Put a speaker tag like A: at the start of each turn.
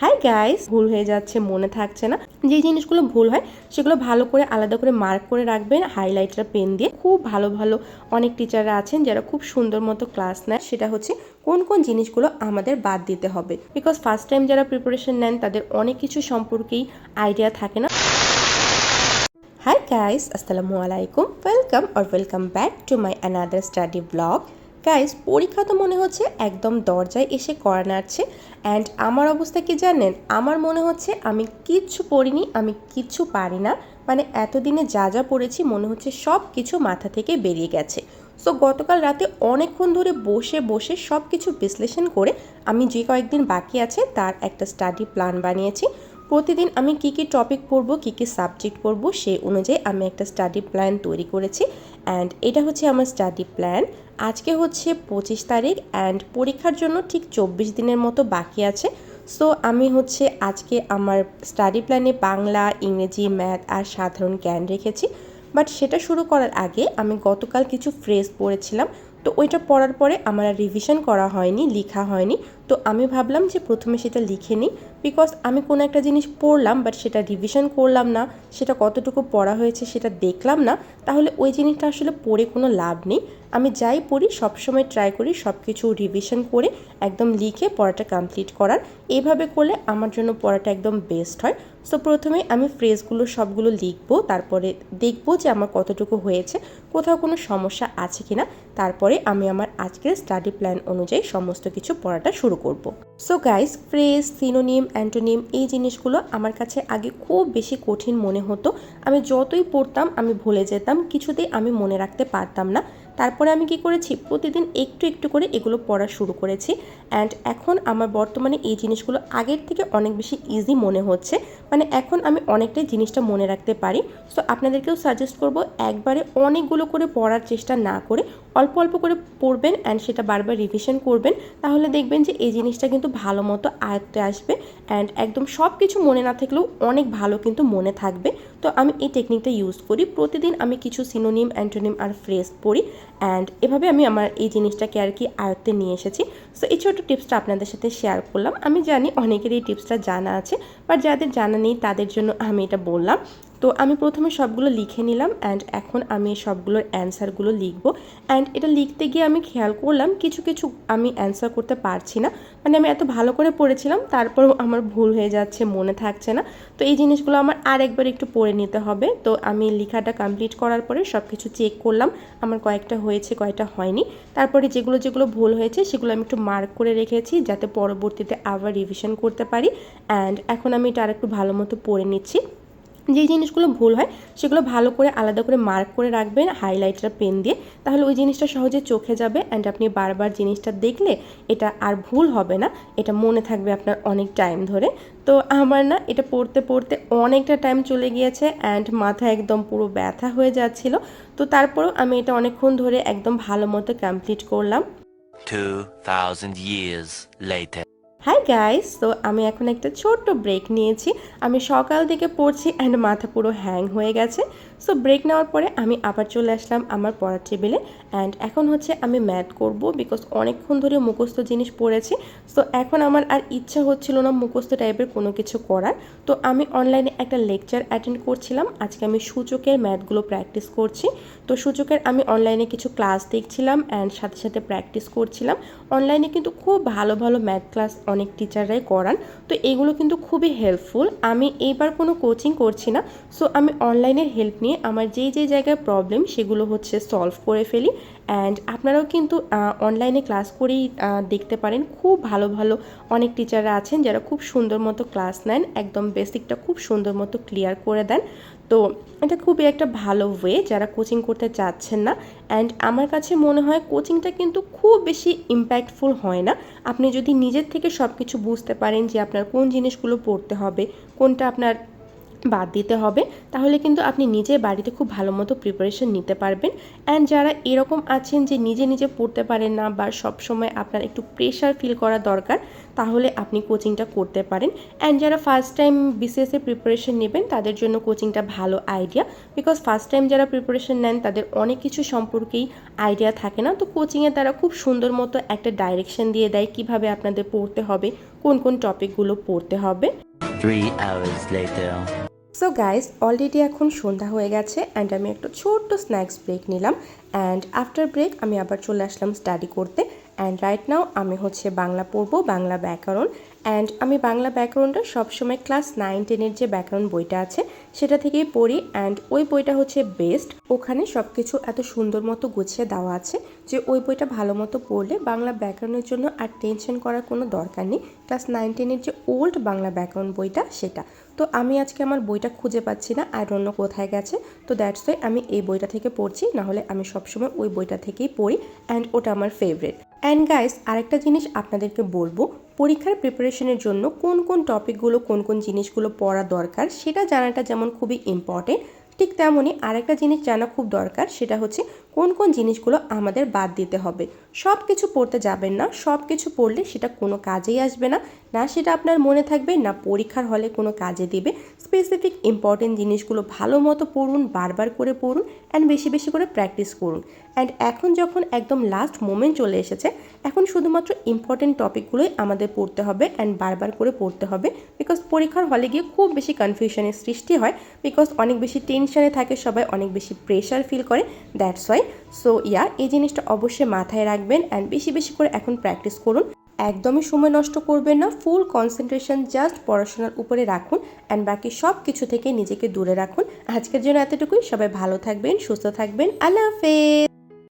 A: Hi guys, ভুল হয়ে যাচ্ছে, মনে থাকছে না। যে জিনিসগুলো ভুল হয় সেগুলো ভালো করে আলাদা করে মার্ক করে রাখবেন হাইলাইটার পেন দিয়ে। খুব ভালো ভালো অনেক টিচাররা আছেন যারা খুব সুন্দর মতো ক্লাস নেয়। সেটা হচ্ছে কোন কোন জিনিসগুলো আমাদের বাদ দিতে হবে, বিকজ ফার্স্ট টাইম যারা প্রিপারেশন নেন তাদের অনেক কিছু সম্পর্কেই আইডিয়া থাকে না। হাই গাইস, আসসালামু আলাইকুম, welcome back to my another study blog. Guys, পরীক্ষা তো মনে হচ্ছে একদম দরজায় এসে করা নাড়ছে। অ্যান্ড আমার অবস্থা কি জানেন? আমার মনে হচ্ছে আমি কিচ্ছু পড়িনি, আমি কিচ্ছু পারি না। মানে এতদিনে যা যা পড়েছি মনে হচ্ছে সব কিছু মাথা থেকে বেরিয়ে গেছে। সো গতকাল রাতে অনেকক্ষণ ধরে বসে বসে সব কিছু বিশ্লেষণ করে আমি যে কয়েকদিন বাকি আছে তার একটা স্টাডি প্ল্যান বানিয়েছি। প্রতিদিন আমি কী কী টপিক পড়বো, কী কী সাবজেক্ট পড়বো, সেই অনুযায়ী আমি একটা স্টাডি প্ল্যান তৈরি করেছি। অ্যান্ড এটা হচ্ছে আমার স্টাডি প্ল্যান। আজকে হচ্ছে 25 তারিখ অ্যান্ড পরীক্ষার জন্য ঠিক 24 দিনের মতো বাকি আছে। সো আমি হচ্ছে আজকে আমার স্টাডি প্ল্যানে বাংলা, ইংরেজি, ম্যাথ আর সাধারণ জ্ঞান রেখেছি। বাট সেটা শুরু করার আগে আমি গতকাল কিছু ফ্রেজ পড়েছিলাম। তো ওইটা পড়ার পরে আমার আর রিভিশন করা হয়নি, লেখা হয়নি। তো আমি ভাবলাম যে প্রথমে সেটা লিখে নিই, বিকজ আমি কোনো একটা জিনিস পড়লাম বাট সেটা রিভিশন করলাম না, সেটা কতটুকু পড়া হয়েছে সেটা দেখলাম না, তাহলে ওই জিনিসটা আসলে পড়ে কোনো লাভ নেই। আমি যাই পড়ি সবসময় ট্রাই করি সব কিছু রিভিশন করে একদম লিখে পড়াটা কমপ্লিট করার। এইভাবে করলে আমার জন্য পড়াটা একদম বেস্ট হয়। সো প্রথমে আমি ফ্রেজগুলো সবগুলো লিখবো, তারপরে দেখবো যে আমার কতটুকু হয়েছে, কোথাও কোনো সমস্যা আছে কিনা। তারপরে আমি আমার আজকের স্টাডি প্ল্যান অনুযায়ী সমস্ত কিছু পড়াটা শুরু করব। So guys, phrase, synonym, antonym এই জিনিসগুলো আমার কাছে আগে খুব বেশি কঠিন মনে হতো। আমি যতই পড়তাম আমি ভুলে যেতাম, কিছুতেই আমি মনে রাখতে পারতাম না। তারপরে আমি কি করেছি, প্রতিদিন একটু একটু করে এগুলো পড়া শুরু করেছি। অ্যান্ড এখন আমার বর্তমানে এই জিনিসগুলো আগের থেকে অনেক বেশি ইজি মনে হচ্ছে। মানে এখন আমি অনেকটাই জিনিসটা মনে রাখতে পারি। সো আপনাদেরকেও সাজেস্ট করব একবারে অনেকগুলো করে পড়ার চেষ্টা না করে অল্প অল্প করে পড়বেন অ্যান্ড সেটা বারবার রিভিশন করবেন। তাহলে দেখবেন যে এই জিনিসটা কিন্তু ভালো মতো আয়ত্তে আসবে অ্যান্ড একদম সব কিছু মনে না থাকলেও অনেক ভালো কিন্তু মনে থাকবে। তো আমি এই টেকনিকটা ইউজ করি, প্রতিদিন আমি কিছু সিনোনিম, অ্যান্টোনিম আর ফ্রেজ পড়ি অ্যান্ড এভাবে আমি আমার এই জিনিসটাকে আর কি আয়ত্তে নিয়ে এসেছি। সো এই ছোটো টিপসটা আপনাদের সাথে শেয়ার করলাম। আমি জানি অনেকের এই টিপসটা জানা আছে, বাট যাদের জানা নেই তাদের জন্য আমি এটা বললাম। তো আমি প্রথমে সবগুলো লিখে নিলাম অ্যান্ড এখন আমি সবগুলোর অ্যান্সারগুলো লিখব। অ্যান্ড এটা লিখতে গিয়ে আমি খেয়াল করলাম কিছু কিছু আমি অ্যান্সার করতে পারছি না। মানে আমি এত ভালো করে পড়েছিলাম তারপরেও আমার ভুল হয়ে যাচ্ছে, মনে থাকছে না। তো এই জিনিসগুলো আমার আর একবার একটু পড়ে নিতে হবে। তো আমি লেখাটা কমপ্লিট করার পরে সব কিছু চেক করলাম, আমার কয়েকটা হয়েছে কয়েকটা হয়নি। তারপরে যেগুলো যেগুলো ভুল হয়েছে সেগুলো আমি একটু মার্ক করে রেখেছি যাতে পরবর্তীতে আবার রিভিশন করতে পারি। অ্যান্ড এখন আমি এটা আর একটু ভালো মতো পড়ে নিচ্ছি। যেই জিনিসগুলো ভুল হয় সেগুলো ভালো করে আলাদা করে মার্ক করে রাখবেন হাইলাইটার পেন দিয়ে, তাহলে ওই জিনিসটা সহজে চোখে যাবে অ্যান্ড আপনি বারবার জিনিসটা দেখলে এটা আর ভুল হবে না, এটা মনে থাকবে আপনার অনেক টাইম ধরে। তো আমার না এটা পড়তে পড়তে অনেকটা টাইম চলে গিয়েছে অ্যান্ড মাথা একদম পুরো ব্যথা হয়ে যাচ্ছিল। তো তারপরেও আমি এটা অনেকক্ষণ ধরে একদম ভালো মতো কমপ্লিট করলাম।
B: 2000 years later.
A: হাই গাইস, তো আমি এখন একটা ছোট্ট ব্রেক নিয়েছি। আমি সকাল থেকে পড়ছি অ্যান্ড মাথা পুরো হ্যাং হয়ে গেছে। সো ব্রেক নেওয়ার পরে আমি আবার চলে আসলাম আমার পড়ার টেবিলে অ্যান্ড এখন হচ্ছে আমি ম্যাথ করব, বিকজ অনেকক্ষণ ধরে মুখস্থ জিনিস পড়েছি। সো এখন আমার আর ইচ্ছা হচ্ছিল না মুখস্থ টাইপের কোনো কিছু করার। তো আমি অনলাইনে একটা লেকচার অ্যাটেন্ড করছিলাম, আজকে আমি সূচকের ম্যাথগুলো প্র্যাকটিস করছি। তো সূচকের আমি অনলাইনে কিছু ক্লাস দেখছিলাম অ্যান্ড সাথে সাথে প্র্যাকটিস করছিলাম। অনলাইনে কিন্তু খুব ভালো ভালো ম্যাথ ক্লাস অনেক টিচাররাই করান। তো এগুলো কিন্তু খুবই হেল্পফুল। আমি এইবার কোনো কোচিং করছি না, সো আমি অনলাইনের হেল্প নিয়ে আমার যেই যেই জায়গায় প্রবলেম সেগুলো হচ্ছে সলভ করে ফেলি। অ্যান্ড আপনারাও কিন্তু অনলাইনে ক্লাস করেই দেখতে পারেন, খুব ভালো ভালো অনেক টিচাররা আছেন যারা খুব সুন্দর মতো ক্লাস নেন, একদম বেসিকটা খুব সুন্দর মতো ক্লিয়ার করে দেন। তো এটা খুবই একটা ভালো ওয়ে যারা কোচিং করতে চাচ্ছেন না। অ্যান্ড আমার কাছে মনে হয় কোচিংটা কিন্তু খুব বেশি ইম্প্যাক্টফুল হয় না। আপনি যদি নিজের থেকে সব কিছু বুঝতে পারেন যে আপনার কোন জিনিসগুলো পড়তে হবে, কোনটা আপনার বাদ দিতে হবে, তাহলে কিন্তু আপনি নিজে বাড়িতে খুব ভালো মতো প্রিপারেশন নিতে পারবেন। অ্যান্ড যারা এরকম আছেন যে নিজে নিজে পড়তে পারেন না বা সবসময় আপনার একটু প্রেশার ফিল করা দরকার, তাহলে আপনি কোচিংটা করতে পারেন। অ্যান্ড যারা ফার্স্ট টাইম বিসিএস এর প্রিপারেশন নেবেন তাদের জন্য কোচিংটা ভালো আইডিয়া, বিকজ ফার্স্ট টাইম যারা প্রিপারেশন নেন তাদের অনেক কিছু সম্পর্কেই আইডিয়া থাকে না। তো কোচিংয়ে তারা খুব সুন্দর মতো একটা ডাইরেকশন দিয়ে দেয় কিভাবে আপনাদের পড়তে হবে, কোন কোন টপিকগুলো পড়তে হবে।
B: 3 hours later.
A: So guys, already এখন সন্ধ্যা হয়ে গেছে অ্যান্ড আমি একটা ছোট্ট স্ন্যাক্স ব্রেক নিলাম। অ্যান্ড আফটার ব্রেক আমি আবার চলে আসলাম স্টাডি করতে। অ্যান্ড রাইট নাও আমি বাংলা পড়বো, বাংলা ব্যাকরণ। অ্যান্ড আমি বাংলা ব্যাকরণটা সবসময় ক্লাস 9-10-এর যে ব্যাকরণ বইটা আছে সেটা থেকেই পড়ি। অ্যান্ড ওই বইটা বেস্ট, ওখানে সব কিছু এত সুন্দর মতো গুছিয়ে দেওয়া আছে যে ওই বইটা ভালো মতো পড়লে বাংলা ব্যাকরণের জন্য আর টেনশন করার কোনো দরকার নেই। ক্লাস 9-10-এর যে ওল্ড বাংলা ব্যাকরণ বইটা সেটা। তো আমি আজকে আমার বইটা খুঁজে পাচ্ছি না, আর অন্য কোথায় গেছে। তো দ্যাটস ওয়াই আমি এই বইটা থেকে পড়ছি, নাহলে আমি সবসময় ওই বইটা থেকেই পড়ি অ্যান্ড ওটা আমার ফেভারিট। অ্যান্ড গাইস, আরেকটা জিনিস আপনাদেরকে বলবো, পরীক্ষার প্রিপারেশনের জন্য কোন কোন টপিকগুলো, কোন কোন জিনিসগুলো পড়া দরকার সেটা জানাটা যেমন খুবই ইম্পর্টেন্ট, ঠিক তেমনই আরেকটা জিনিস জানা খুব দরকার, সেটা কোন কোন জিনিসগুলো আমাদের বাদ দিতে হবে। সব কিছু পড়তে যাবেন না, সব কিছু পড়লে সেটা কোনো কাজেই আসবে না, না সেটা আপনার মনে থাকবে, না পরীক্ষার হলে কোনো কাজে দিবে। স্পেসিফিক ইম্পর্টেন্ট জিনিসগুলো ভালো মতো পড়ুন, বারবার করে পড়ুন অ্যান্ড বেশি বেশি করে প্র্যাকটিস করুন। অ্যান্ড এখন যখন একদম লাস্ট মোমেন্ট চলে এসেছে, এখন শুধুমাত্র ইম্পর্টেন্ট টপিকগুলোই আমাদের পড়তে হবে অ্যান্ড বারবার করে পড়তে হবে, বিকজ পরীক্ষার হলে গিয়ে খুব বেশি কনফিউশনের সৃষ্টি হয়, বিকজ অনেক বেশি টেনশনে থাকে সবাই, অনেক বেশি প্রেশার ফিল করে। That's why. সো এই জিনিসটা অবশ্যই মাথায় রাখবেন অ্যান্ড বেশি বেশি করে এখন প্র্যাকটিস করুন। একদমই সময় নষ্ট করবেন না, ফুল কনসেন্ট্রেশন জাস্ট পড়াশোনার উপরে রাখুন অ্যান্ড বাকি সব কিছু থেকে নিজেকে দূরে রাখুন। আজকের জন্য এতটুকুই। সবাই ভালো থাকবেন, সুস্থ থাকবেন। আল্লাহ হাফেজ।